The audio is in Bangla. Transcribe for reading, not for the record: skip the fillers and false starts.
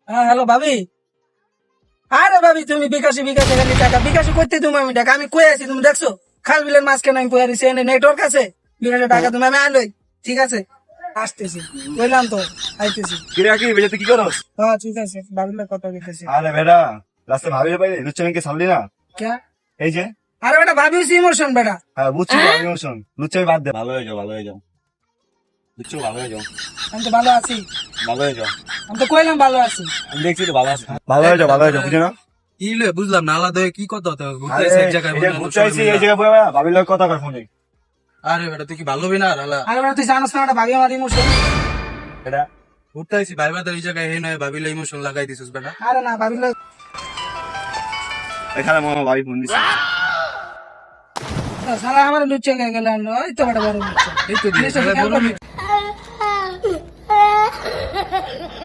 হ্যাঁ হ্যালো ভাবি। আরে ভাবি তুমি বিকাশে বিকাশে খালি টাকা বিকাশে করতে তুমি আমি টাকা আমি কই আছি তুমি দেখছো? খাল বিলের মাঝখানে আমি পয়ারি সে নেটওয়ার্ক আছে বিকাশে টাকা তুমি আমি আলোই। ঠিক আছে আসতেছি বললাম তো আইতেছি। কিরে কি বেজে কি করস? হ্যাঁ ঠিক আছে ভাবিলে কথা বলতেছি। আরে বেটা রাস্তা ভাবিলে পাইলে লুচ্চামিকে সামলি না। কে? এই যে আরে বেটা ভাবি হচ্ছে ইমোশন বেটা। হ্যাঁ বুঝছি তো, আমি শোন লুচ্চামি বাদ দে, ভালো হয়ে যাও, ভালো হয়ে যাও, লুচ্চু ভালো হয়ে যাও, আমি তো ভালো আছি। ভালো হয়ে যাও। আমি তো কইলাম ভালো আছি। আমি দেখছি তো ভালো আছে, ভালো হয়ে যাও, ভালো হয়ে যাও, বুঝে না? কি লয়ে বুঝলাম না, আলাদা হয়ে কি কথা হতো আরে ঘুরতেছে এক জায়গায় এই যে বললাম ঘুরতে আইছি, সবাই এই মিলে। জায়গায় বইয়া ভাবিলে কথা কর ফোনে। আরে বেটা তুই কি ভালো হবি না আলা আরে বেটা তুই জানোস না ওটা ভাবি আমার ইমোশন। এটা ঘুরতে আইছি ভাই বাদ এই জায়গায় হে নয় ভাবিলে ইমোশন লাগাই দিছিস বেটা। আরে না ভাবিলে এখানে মামা ভাবি ফোন দিছে। সারা আমার লুচে গেল ওই তো বেটা বড় লুচ্চা। এই তো দিয়ে জিনিসটা খেয়াল করবি।